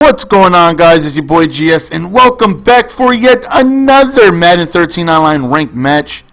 What's going on, guys? It's your boy GS, and welcome back for yet another Madden 13 Online ranked match.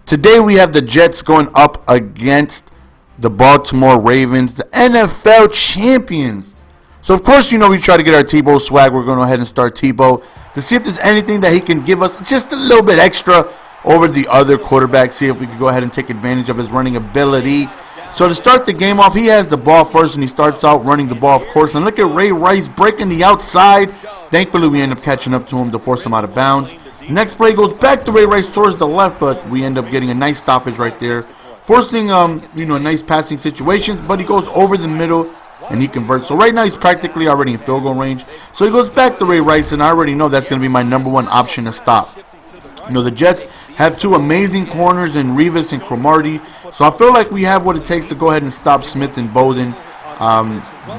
Today we have the Jets going up against the Baltimore Ravens, the NFL champions. So of course, you know, we try to get our Tebow swag. We're going to go ahead and start Tebow to see if there's anything that he can give us just a little bit extra over the other quarterback. See if we can go ahead and take advantage of his running ability. So to start the game off, he has the ball first, and he starts out running the ball, of course. And look at Ray Rice breaking the outside. Thankfully, we end up catching up to him to force him out of bounds. Next play goes back to Ray Rice towards the left, but we end up getting a nice stoppage right there, forcing nice passing situations. But he goes over the middle, and he converts. So right now, he's practically already in field goal range. So he goes back to Ray Rice, and I already know that's going to be my #1 option to stop. You know, the Jets have two amazing corners in Revis and Cromartie, so I feel like we have what it takes to go ahead and stop Smith and Bowden.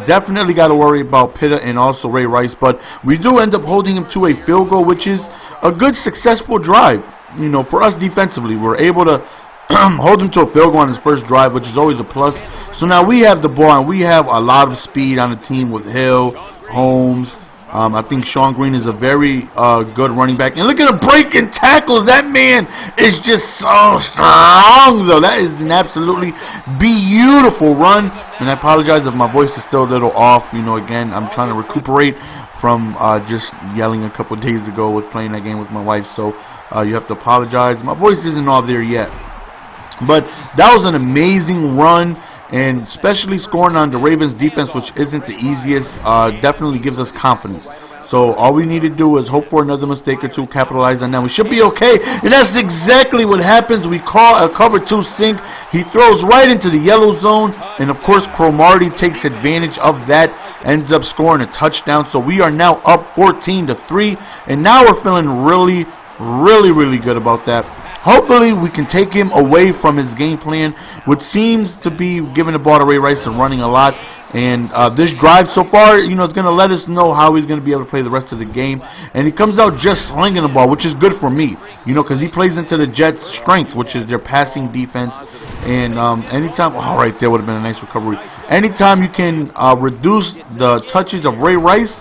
Definitely got to worry about Pitta and also Ray Rice, but we do end up holding him to a field goal, which is a good, successful drive. You know, for us defensively, we're able to hold him to a field goal on his first drive, which is always a plus. So now we have the ball, and we have a lot of speed on the team with Hill, Holmes. I think Sean Green is a very good running back. And look at him breaking tackles. That man is just so strong, though. That is an absolutely beautiful run. And I apologize if my voice is still a little off. You know, again, I'm trying to recuperate from just yelling a couple days ago with playing that game with my wife. So you have to apologize. My voice isn't all there yet. But that was an amazing run. And especially scoring on the Ravens defense, which isn't the easiest, definitely gives us confidence. So all we need to do is hope for another mistake or two, capitalize on that. We should be okay. And that's exactly what happens. We call a cover 2 sink. He throws right into the yellow zone. And of course, Cromartie takes advantage of that, ends up scoring a touchdown. So we are now up 14-3. And now we're feeling really good about that. Hopefully, we can take him away from his game plan, which seems to be giving the ball to Ray Rice and running a lot. And this drive so far, you know, is going to let us know how he's going to be able to play the rest of the game. And he comes out just slinging the ball, which is good for me, you know, because he plays into the Jets' strength, which is their passing defense. And anytime, oh, right there would have been a nice recovery. Anytime you can reduce the touches of Ray Rice,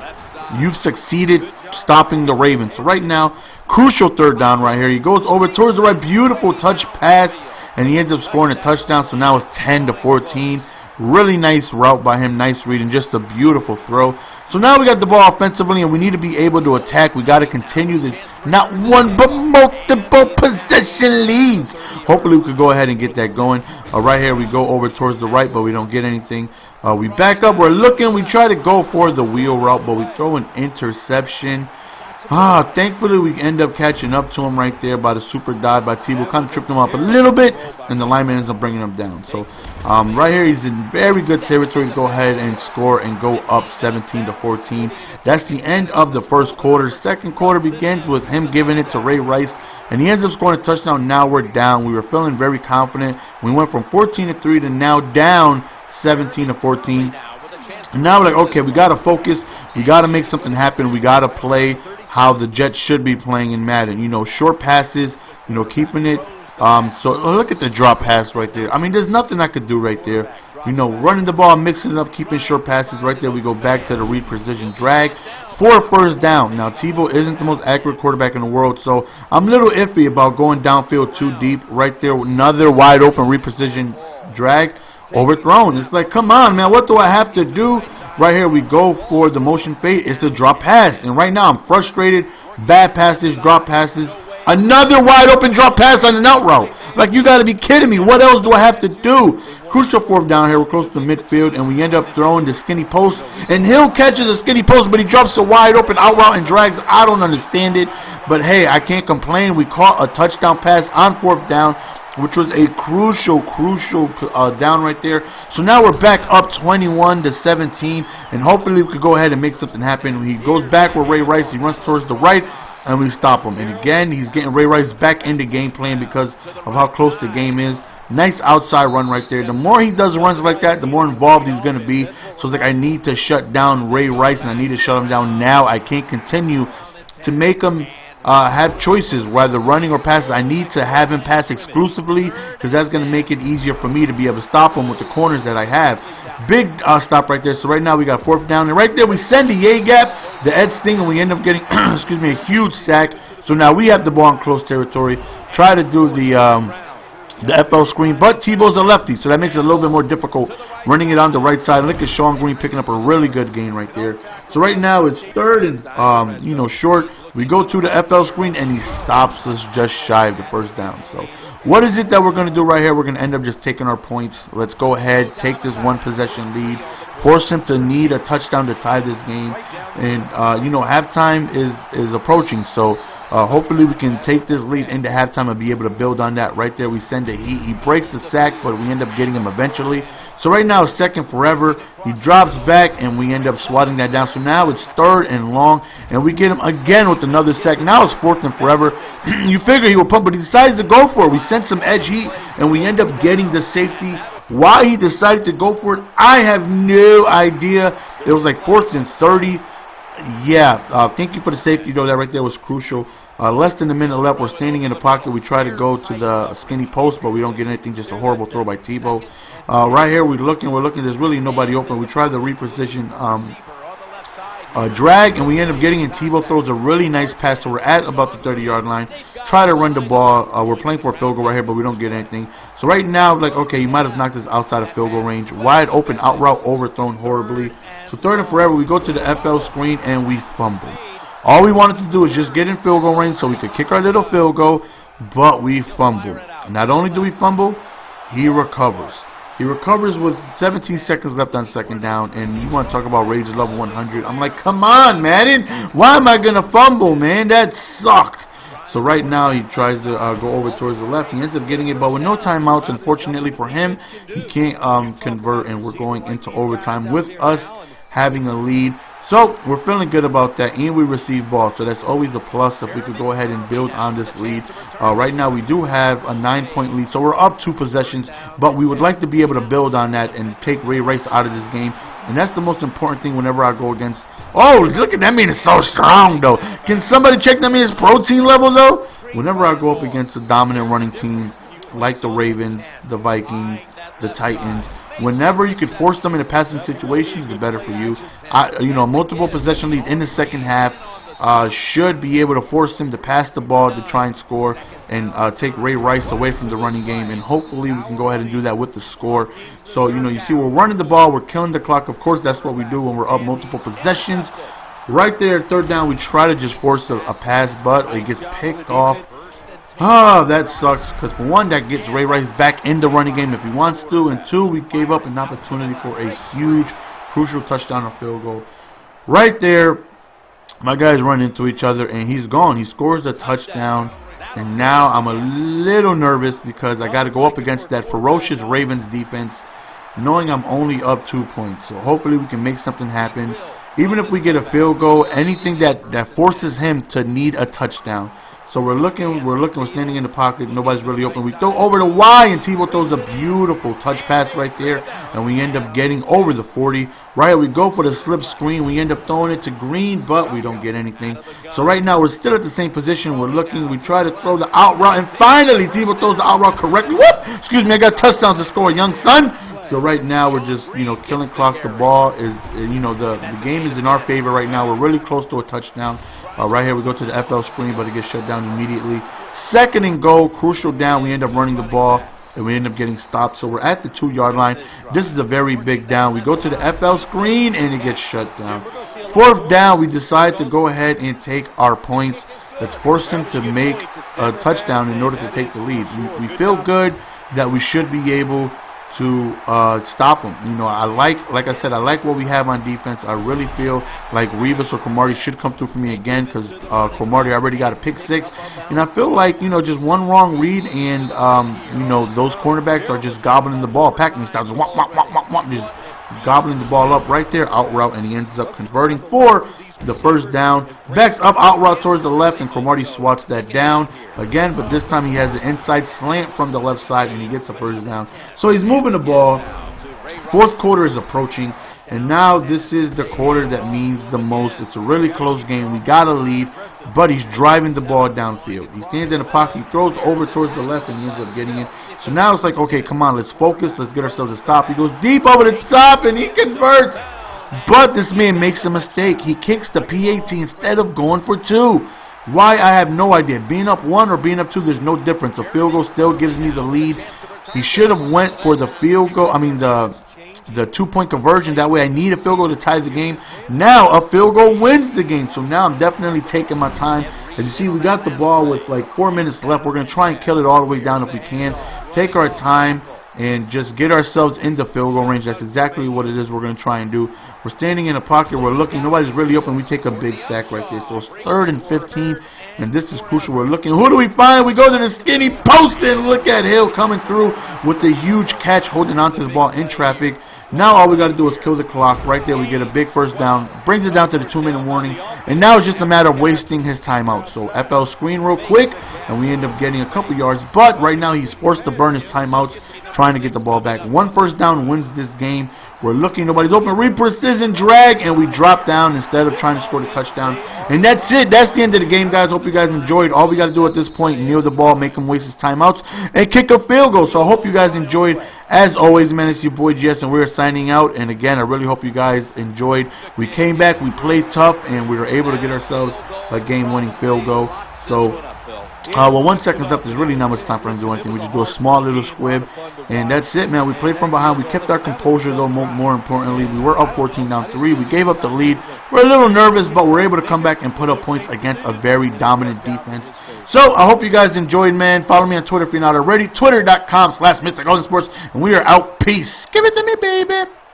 you've succeeded stopping the Ravens. So right now, crucial third down right here. He goes over towards the right, beautiful touch pass, and he ends up scoring a touchdown. So now it's 10-14. Really nice route by him, nice read, and just a beautiful throw. So now we got the ball offensively, and we need to be able to attack. We got to continue this not one but multiple possession leads. Hopefully we could go ahead and get that going. Right here we go over towards the right, but we don't get anything. We back up, we're looking, we try to go for the wheel route, but we throw an interception. Thankfully we end up catching up to him right there by the super dive by Tebow. Kind of tripped him up a little bit, and the lineman ends up bringing him down. So right here he's in very good territory to go ahead and score and go up 17-14. That's the end of the first quarter. Second quarter begins with him giving it to Ray Rice, and he ends up scoring a touchdown. Now we're down. We were feeling very confident. We went from 14-3 to now down 17-14. And now we're like, okay, we got to focus. We got to make something happen. We got to play how the Jets should be playing in Madden. You know, short passes, you know, keeping it. So look at the drop pass right there. I mean, there's nothing I could do right there. You know, running the ball, mixing it up, keeping short passes right there. We go back to the read precision drag for a first down. Now, Tebow isn't the most accurate quarterback in the world, so I'm a little iffy about going downfield too deep. Right there, another wide open read precision drag. Overthrown. It's like, come on, man, what do I have to do? Right here we go for the motion fade. It's the drop pass, and right now I'm frustrated. Bad passes, drop passes, another wide open drop pass on an out route. Like, you got to be kidding me. What else do I have to do? Crucial fourth down here. We're close to midfield, and we end up throwing the skinny post, and Hill catches a skinny post, but he drops a wide open out route and drags. I don't understand it, but hey, I can't complain. We caught a touchdown pass on fourth down, which was a crucial down right there. So now we're back up 21-17, and hopefully we could go ahead and make something happen. He goes back with Ray Rice. He runs towards the right, and we stop him. And again, he's getting Ray Rice back into game plan because of how close the game is. Nice outside run right there. The more he does runs like that, the more involved he's going to be. So it's like, I need to shut down Ray Rice, and I need to shut him down now. I can't continue to make him have choices, whether running or passes. I need to have him pass exclusively because that's going to make it easier for me to be able to stop him with the corners that I have. Big stop right there. So right now we got 4th down, and right there we send the A gap, the edge thing, and we end up getting excuse me, a huge sack. So now we have the ball in close territory. Try to do the FL screen, but Tebow's a lefty, so that makes it a little bit more difficult running it on the right side. Look at Sean Green picking up a really good gain right there. So right now it's 3rd and short. We go to the FL screen and he stops us just shy of the 1st down. So what is it that we're going to do right here? We're going to end up just taking our points. Let's go ahead, take this 1 possession lead, force him to need a touchdown to tie this game, and halftime is approaching. So hopefully we can take this lead into halftime and be able to build on that. Right there we send it. He breaks the sack, but we end up getting him eventually. So right now it's 2nd forever. He drops back and we end up swatting that down. So now it's 3rd and long, and we get him again with another sack. Now it's 4th and forever. You figure he will pump, but he decides to go for it. We sent some edge heat and we end up getting the safety. Why he decided to go for it, I have no idea. It was like 4th and 30. Yeah, thank you for the safety, though. That right there was crucial. Less than a minute left. We're standing in the pocket. We try to go to the skinny post, but we don't get anything. Just a horrible throw by Tebow. Right here, we're looking. There's really nobody open. We try the reposition drag, and we end up getting in. Tebow throws a really nice pass, so we're at about the 30-yard line. Try to run the ball. We're playing for a field goal right here, but we don't get anything. So right now, like, okay, you might have knocked us outside of field goal range. Wide open out route, overthrown horribly. So 3rd and forever, we go to the FL screen and we fumble. All we wanted to do is just get in field goal range so we could kick our little field goal, but we fumble. Not only do we fumble, he recovers. He recovers with 17 seconds left on 2nd down, and you want to talk about rage level 100. I'm like, come on, Madden. Why am I going to fumble, man? That sucked. So right now he tries to go over towards the left. He ends up getting it, but with no timeouts, unfortunately for him, he can't convert, and we're going into overtime with us having a lead. So we're feeling good about that, and we receive ball, so that's always a plus if we could go ahead and build on this lead. Right now we do have a 9-point lead, so we're up 2 possessions, but we would like to be able to build on that and take Ray Rice out of this game, and that's the most important thing whenever I go against. Oh, look at that man, is so strong though. Can somebody check that man's protein level though? Whenever I go up against a dominant running team like the Ravens, the Vikings, the Titans, whenever you can force them into passing situations, the better for you. Multiple possession lead in the 2nd half should be able to force them to pass the ball to try and score and take Ray Rice away from the running game, and hopefully we can go ahead and do that with the score. So you see we're running the ball, we're killing the clock. Of course that's what we do when we're up multiple possessions. Right there, 3rd down, we try to just force a pass, but it gets picked off. That sucks, because for 1, that gets Ray Rice back in the running game if he wants to, and 2, we gave up an opportunity for a huge, crucial touchdown or field goal. Right there, my guys run into each other, and he's gone. He scores a touchdown, and now I'm a little nervous because I got to go up against that ferocious Ravens defense, knowing I'm only up 2 points. So hopefully we can make something happen. Even if we get a field goal, anything that forces him to need a touchdown. So we're standing in the pocket, nobody's really open. We throw over the Y, and Tebow throws a beautiful touch pass right there, and we end up getting over the 40. Right, we go for the slip screen, we end up throwing it to Green, but we don't get anything. So right now we're still at the same position. We're looking, we try to throw the out route, and finally Tebow throws the out route correctly. Whoop! Excuse me, I got touchdowns to score, young son. So right now we're just, killing clock. The ball is, the game is in our favor right now. We're really close to a touchdown. Right here we go to the FL screen, but it gets shut down immediately. 2nd and goal, crucial down. We end up running the ball, and we end up getting stopped. So we're at the 2-yard line. This is a very big down. We go to the FL screen, and it gets shut down. 4th down, we decide to go ahead and take our points. Let's force him to make a touchdown in order to take the lead. We feel good that we should be able to stop him. like I said, I like what we have on defense. I really feel like Revis or Cromartie should come through for me again, because Cromartie already got a pick 6, and I feel like just one wrong read and those cornerbacks are just gobbling the ball. Packing styles, just gobbling the ball up right there, out route, and he ends up converting for the 1st down. Backs up out route towards the left, and Cromartie swats that down again, but this time he has an inside slant from the left side, and he gets a 1st down. So he's moving the ball. 4th quarter is approaching, And now this is the quarter that means the most. It's a really close game. We got a lead, but he's driving the ball downfield. He stands in the pocket, he throws over towards the left, and he ends up getting it. So now it's like, okay, come on, let's focus. Let's get ourselves a stop. He goes deep over the top, and he converts. But this man makes a mistake. He kicks the PAT instead of going for 2. Why, I have no idea. Being up 1 or being up 2, there's no difference. A field goal still gives me the lead. He should have went for the field goal. I mean, the 2-point conversion. That way I need a field goal to tie the game. Now a field goal wins the game. So now I'm definitely taking my time. As you see, we got the ball with like 4 minutes left. We're going to try and kill it all the way down if we can. Take our time and just get ourselves into field goal range. That's exactly what it is we're going to try and do. We're standing in a pocket. We're looking. Nobody's really open. We take a big sack right there. So it's 3rd and 15. And this is crucial. We're looking. Who do we find? We go to the skinny post and look at Hill coming through with the huge catch, holding onto his ball in traffic. Now all we got to do is kill the clock. Right there we get a big first down. Brings it down to the 2-minute warning. And now it's just a matter of wasting his timeout. So FL screen real quick. And we end up getting a couple yards. But right now he's forced to burn his timeouts, trying to get the ball back. 1 first down wins this game. We're looking. Nobody's open. Read precision drag. And we drop down instead of trying to score the touchdown. And that's it. That's the end of the game, guys. Hope you guys enjoyed. All we got to do at this point, kneel the ball, make him waste his timeouts, and kick a field goal. So I hope you guys enjoyed. As always, man, it's your boy GS, and we're signing out. And again, I really hope you guys enjoyed. We came back, we played tough, and we were able to get ourselves a game-winning field goal. So, well, 1 second left. There's really not much time for him to do anything. We just do a small little squib, and that's it, man. We played from behind. We kept our composure, though. More importantly, we were up 14 down 3. We gave up the lead. We're a little nervous, but we're able to come back and put up points against a very dominant defense. So I hope you guys enjoyed, man. Follow me on Twitter if you're not already. Twitter.com/MrGoldenSports, and we are out. Peace. Give it to me, baby.